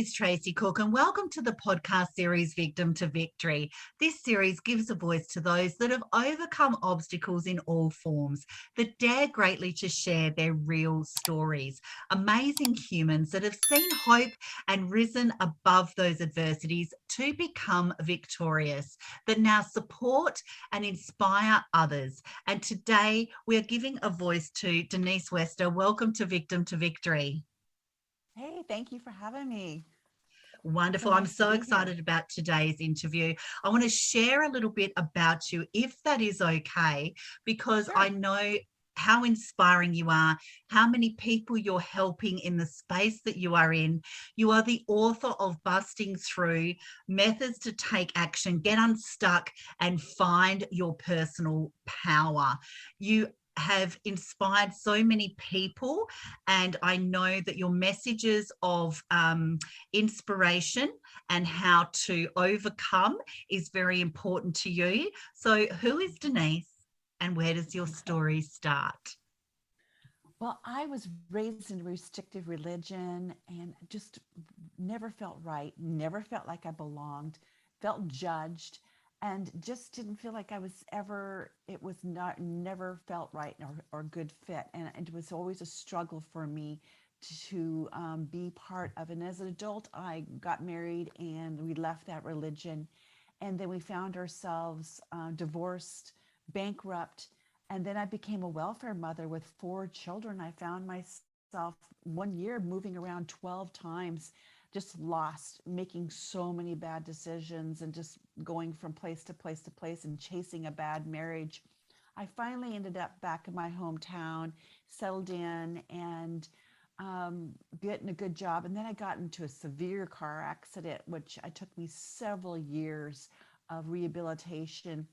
is Tracey Cook, and welcome to the podcast series Victim to Victory. This series gives a voice to those that have overcome obstacles in all forms, that dare greatly to share their real stories. Amazing humans that have seen hope and risen above those adversities to become victorious, that now support and inspire others. And today we are giving a voice to Denise Wester. Welcome to Victim to Victory. Hey, thank you for having me. So Wonderful. I'm nice to so be here. excited about today's interview. I want to share a little bit about you, if that is okay, because I Sure. know how inspiring you are, how many people you're helping in the space that you are in. You are the author of Busting Through Methods to Take Action, Get Unstuck, and Find Your Personal Power. You have inspired so many people, and I know that your messages of inspiration and how to overcome is very important to you. So, who is Denise and where does your story start? Well, I was raised in a restrictive religion and just never felt right, never felt like I belonged, felt judged, and just didn't feel like I was ever, it was not, never felt right or good fit. And it was always a struggle for me to be part of. And as an adult, I got married and we left that religion. And then we found ourselves divorced, bankrupt, and then I became a welfare mother with 4 children. I found myself 1 year moving around 12 times, just lost, making so many bad decisions and just going from place to place to place and chasing a bad marriage. I finally ended up back in my hometown, settled in, and getting a good job. And then I got into a severe car accident, which I took me several years of rehabilitation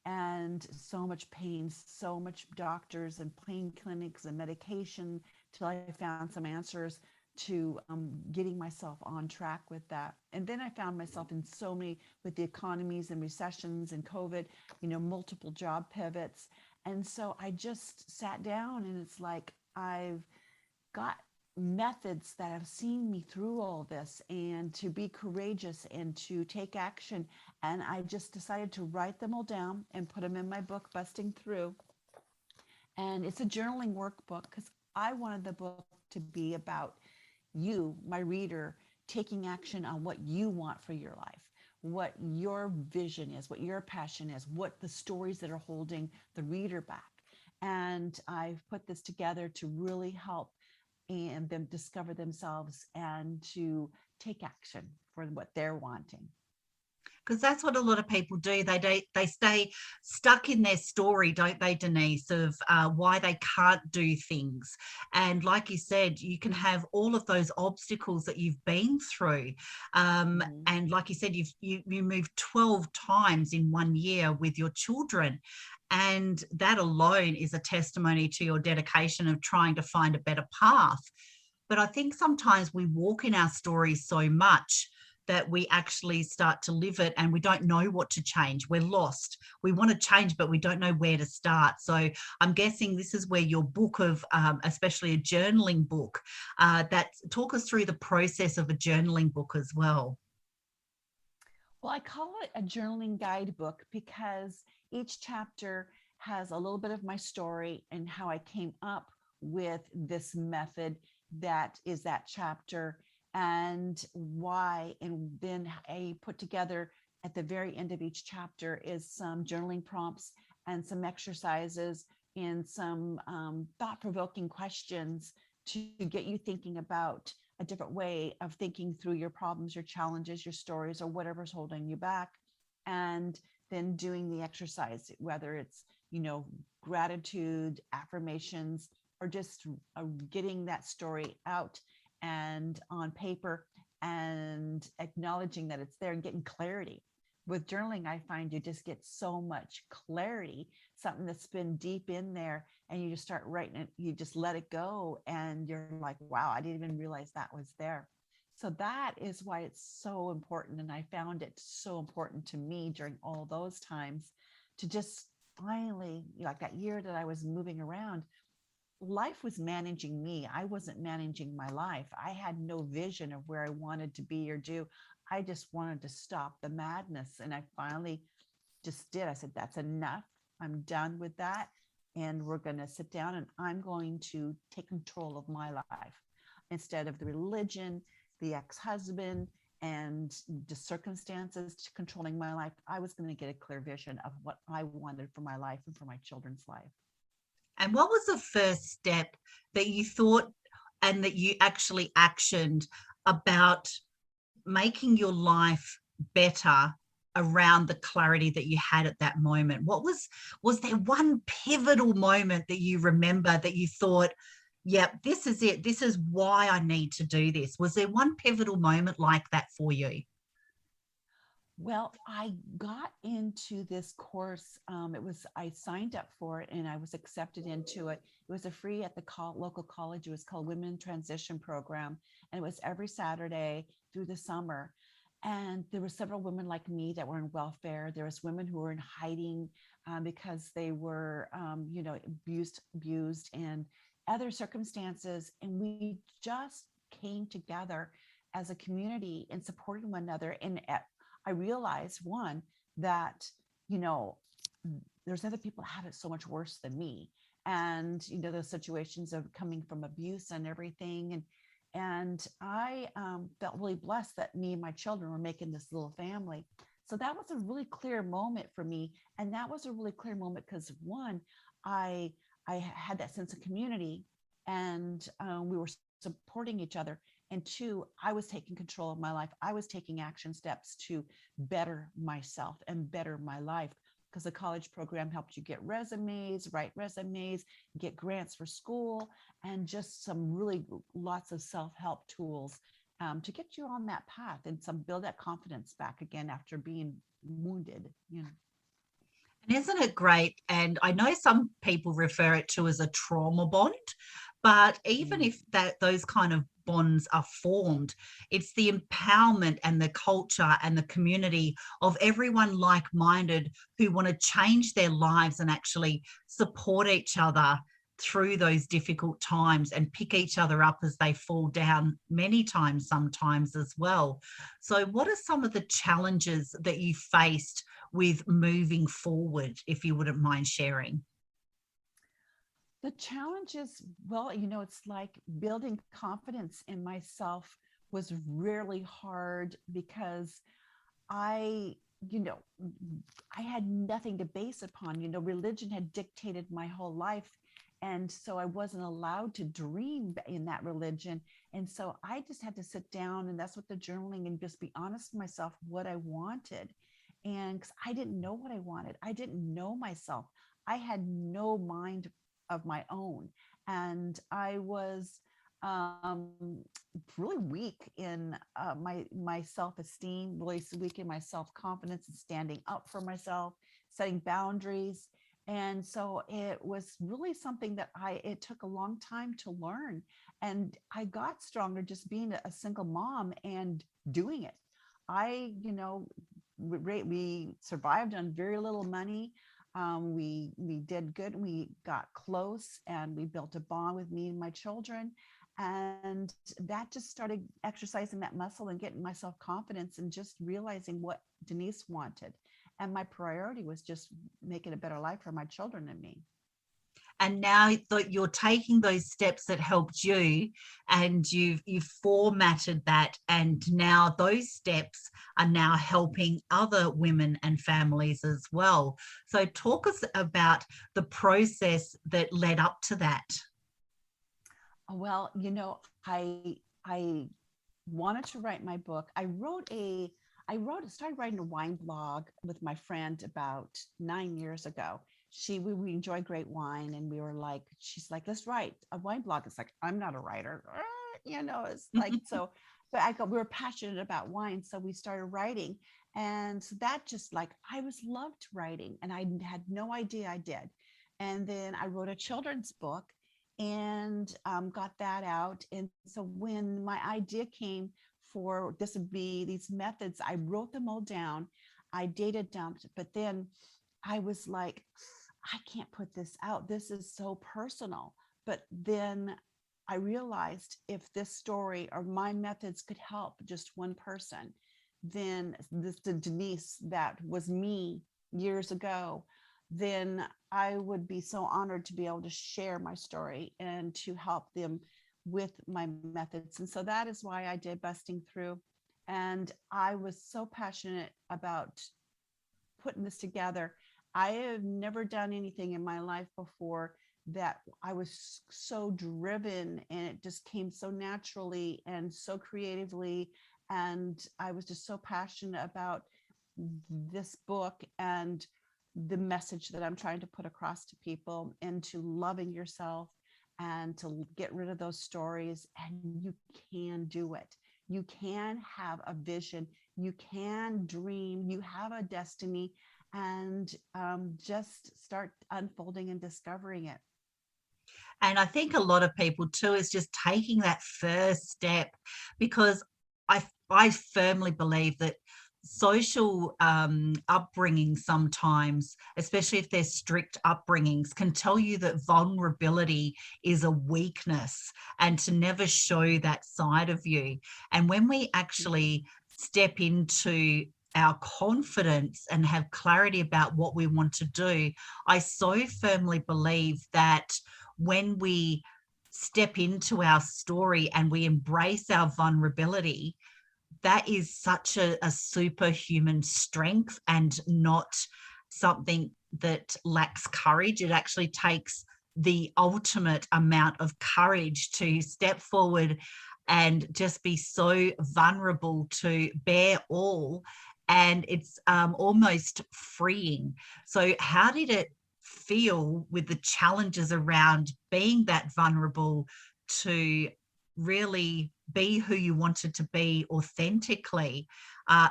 and so much pain, so much doctors and pain clinics and medication till I found some answers to getting myself on track with that. And then I found myself in so many, with the economies and recessions and COVID, multiple job pivots. And so I just sat down and it's like, I've got methods that have seen me through all this and to be courageous and to take action. And I just decided to write them all down and put them in my book, Busting Through. And it's a journaling workbook because I wanted the book to be about you, my reader, taking action on what you want for your life, what your vision is, what your passion is, what the stories that are holding the reader back. And I've put this together to really help and them discover themselves and to take action for what they're wanting. Because that's what a lot of people do. They stay stuck in their story, don't they, Denise, of why they can't do things. And like you said, you can have all of those obstacles that you've been through. Mm-hmm. And like you said, you moved 12 times in 1 year with your children. And that alone is a testimony to your dedication of trying to find a better path. But I think sometimes we walk in our stories so much that we actually start to live it and we don't know what to change. We're lost. We want to change, but we don't know where to start. So I'm guessing this is where your book of, especially a journaling book, that talk us through the process of a journaling book as well. Well, I call it a journaling guidebook because each chapter has a little bit of my story and how I came up with this method that is that chapter and why. And then I put together at the very end of each chapter is some journaling prompts and some exercises and some thought provoking questions to get you thinking about a different way of thinking through your problems, your challenges, your stories, or whatever's holding you back. And then doing the exercise, whether it's, gratitude, affirmations, or just getting that story out and on paper and acknowledging that it's there and getting clarity. With journaling, I find you just get so much clarity, something that's been deep in there, and you just start writing it, you just let it go, and you're like, wow, I didn't even realize that was there. So that is why it's so important. And I found it so important to me during all those times to just finally, like that year that I was moving around, life was managing me. I wasn't managing my life. I had no vision of where I wanted to be or do. I just wanted to stop the madness. And I finally just did. I said, that's enough. I'm done with that. And we're going to sit down and I'm going to take control of my life instead of the religion, the ex-husband, and the circumstances controlling my life. I was going to get a clear vision of what I wanted for my life and for my children's life. And what was the first step that you thought and that you actually actioned about making your life better around the clarity that you had at that moment? Was there one pivotal moment that you remember that you thought, yep, this is it. This is why I need to do this. Was there one pivotal moment like that for you? Well, I got into this course. I signed up for it and I was accepted into it. It was a free at the local college. It was called Women Transition Program. And it was every Saturday through the summer. And there were several women like me that were in welfare. There was women who were in hiding because they were, abused and other circumstances. And we just came together as a community and supporting one another. And I realized one that, you know, there's other people that have it so much worse than me. And, those situations of coming from abuse and everything. And I felt really blessed that me and my children were making this little family. So that was a really clear moment for me. And that was a really clear moment because one, I I had that sense of community and we were supporting each other. And two, I was taking control of my life. I was taking action steps to better myself and better my life because the college program helped you get resumes, write resumes, get grants for school, and just some really lots of self-help tools to get you on that path and some build that confidence back again after being wounded. And isn't it great? And I know some people refer it to as a trauma bond, but even Mm. if those kind of bonds are formed, it's the empowerment and the culture and the community of everyone like-minded who want to change their lives and actually support each other through those difficult times and pick each other up as they fall down many times, sometimes as well. So what are some of the challenges that you faced with moving forward, if you wouldn't mind sharing? The challenge is, well, it's like building confidence in myself was really hard because I, you know, I had nothing to base upon. Religion had dictated my whole life. And so I wasn't allowed to dream in that religion. And so I just had to sit down, and that's what the journaling and just be honest with myself what I wanted. And because I didn't know what I wanted, I didn't know myself. I had no mind of my own. And I was really weak in my self-esteem, really weak in my self-confidence and standing up for myself, setting boundaries. And so it was really something that it took a long time to learn. And I got stronger just being a single mom and doing it. We survived on very little money. We did good. We got close and we built a bond with me and my children. And that just started exercising that muscle and getting myself confidence and just realizing what Denise wanted. And my priority was just making a better life for my children and me. And now that you're taking those steps that helped you and you've formatted that, and now those steps are now helping other women and families as well. So talk us about the process that led up to that. Well, I wanted to write my book. Started writing a wine blog with my friend about 9 years ago. We enjoy great wine, and we were like, she's like, let's write a wine blog. It's like, I'm not a writer, it's like, so, but we were passionate about wine. So we started writing. And so that just like, I was loved writing and I had no idea I did. And then I wrote a children's book and got that out. And so when my idea came for this would be these methods, I wrote them all down. I data dumped, but then I was like, I can't put this out. This is so personal. But then I realized if this story or my methods could help just one person, then this the Denise that was me years ago, then I would be so honored to be able to share my story and to help them with my methods. And so that is why I did Busting Through. And I was so passionate about putting this together. I have never done anything in my life before that I was so driven, and it just came so naturally and so creatively. And I was just so passionate about this book and the message that I'm trying to put across to people, into loving yourself and to get rid of those stories. And you can do it. You can have a vision. You can dream. You have a destiny, and just start unfolding and discovering it. And I think a lot of people too is just taking that first step, because I firmly believe that social upbringing sometimes, especially if they're strict upbringings, can tell you that vulnerability is a weakness and to never show that side of you. And when we actually step into our confidence and have clarity about what we want to do, I so firmly believe that when we step into our story and we embrace our vulnerability, that is such a superhuman strength, and not something that lacks courage. It actually takes the ultimate amount of courage to step forward and just be so vulnerable, to bear all. And it's almost freeing. So how did it feel with the challenges around being that vulnerable, to really be who you wanted to be authentically?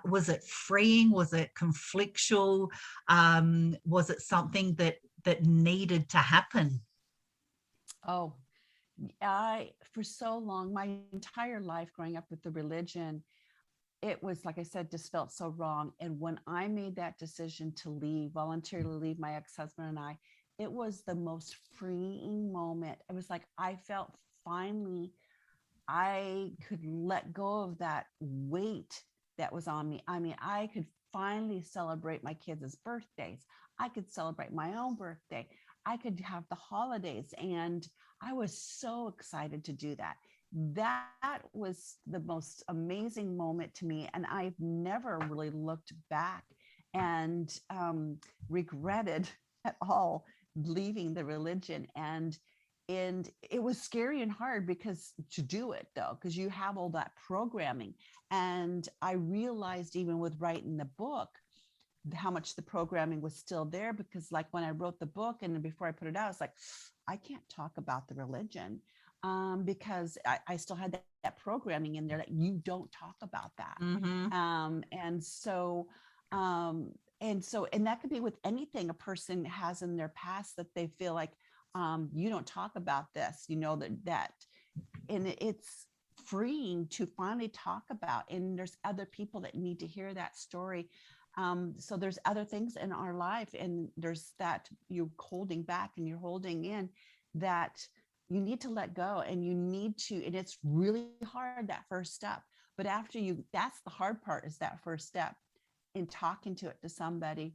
Was it freeing? Was it conflictual? Was it something that needed to happen? Oh, I, for so long, my entire life growing up with the religion, it was, like I said, just felt so wrong. And when I made that decision to leave, voluntarily leave my ex-husband and I, it was the most freeing moment. It was like I felt finally I could let go of that weight that was on me. I mean, I could finally celebrate my kids' birthdays. I could celebrate my own birthday. I could have the holidays. And I was so excited to do that. That was the most amazing moment to me. And I've never really looked back and regretted at all leaving the religion. And it was scary and hard because to do it though, because you have all that programming. And I realized even with writing the book how much the programming was still there, because like when I wrote the book and then before I put it out, it's like I can't talk about the religion, because I still had that programming in there that you don't talk about that. Mm-hmm. And that could be with anything a person has in their past that they feel like, you don't talk about this, and it's freeing to finally talk about. And there's other people that need to hear that story. So there's other things in our life, and there's that you're holding back and you're holding in, that you need to let go, and you need to, and it's really hard, that first step. But after you, that's the hard part, is that first step in talking to it to somebody,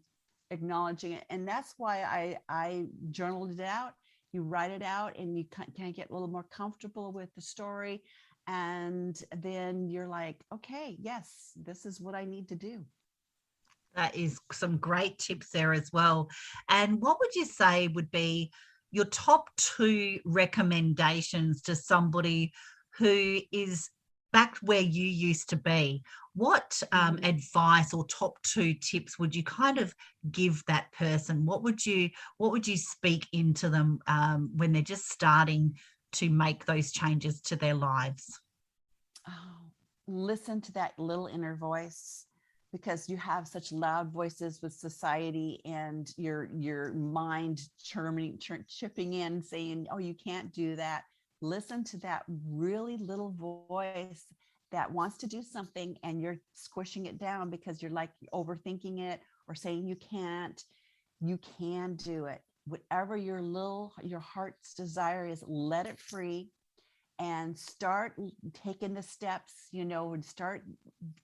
acknowledging it. And that's why I journaled it out. You write it out and you can get a little more comfortable with the story. And then you're like, okay, yes, this is what I need to do. That is some great tips there as well. And what would you say would be your top two recommendations to somebody who is back where you used to be? What advice or top two tips would you kind of give that person? What would you speak into them when they're just starting to make those changes to their lives? Oh, listen to that little inner voice, because you have such loud voices with society and your mind chipping in saying, oh, you can't do that. Listen to that really little voice that wants to do something, and you're squishing it down because you're like overthinking it or saying you can't. You can do it. whatever your heart's desire is, let it free and start taking the steps, and start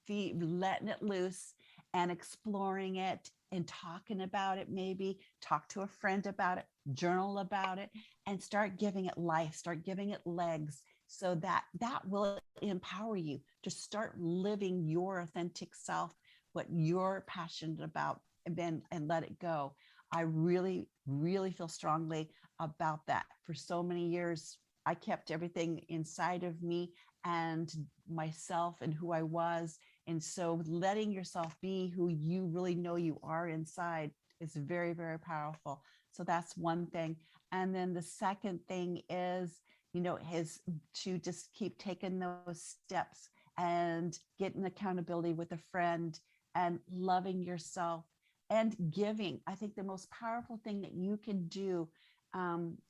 letting it loose and exploring it and talking about it. Maybe talk to a friend about it, journal about it, and start giving it life, start giving it legs, so that will empower you to start living your authentic self, what you're passionate about, and let it go. I really, really feel strongly about that. For so many years, I kept everything inside of me and myself and who I was. And so letting yourself be who you really know you are inside is very, very powerful. So that's one thing. And then the second thing is to just keep taking those steps and getting accountability with a friend and loving yourself and giving. I think the most powerful thing that you can do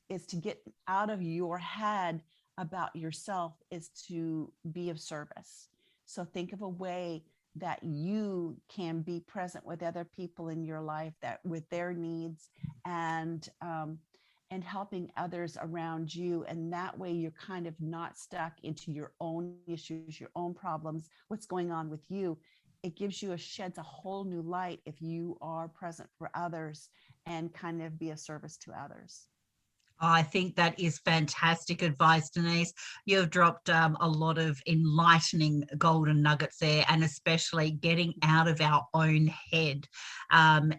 is to get out of your head about yourself, is to be of service. So think of a way that you can be present with other people in your life, that with their needs, and helping others around you. And that way you're kind of not stuck into your own issues, your own problems, what's going on with you. It gives you sheds a whole new light if you are present for others and kind of be a service to others. I think that is fantastic advice, Denise. You've dropped a lot of enlightening golden nuggets there, and especially getting out of our own head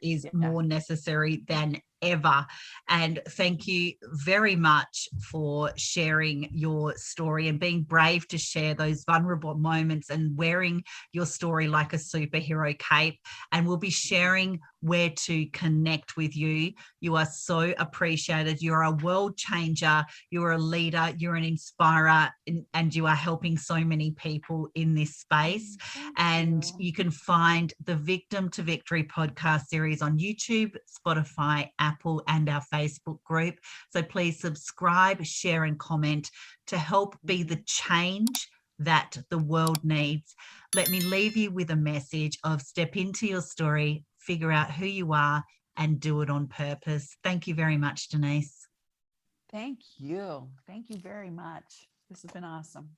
is Yeah. more necessary than ever. And thank you very much for sharing your story and being brave to share those vulnerable moments and wearing your story like a superhero cape. And we'll be sharing where to connect with you. You are so appreciated. You're a world changer. You're a leader. You're an inspirer, and you are helping so many people in this space. And you can find the Victim to Victory podcast series on YouTube, Spotify, Apple, and our Facebook group. So please subscribe, share, and comment to help be the change that the world needs. Let me leave you with a message of step into your story, figure out who you are, and do it on purpose. Thank you very much, Denise. Thank you. Thank you very much. This has been awesome.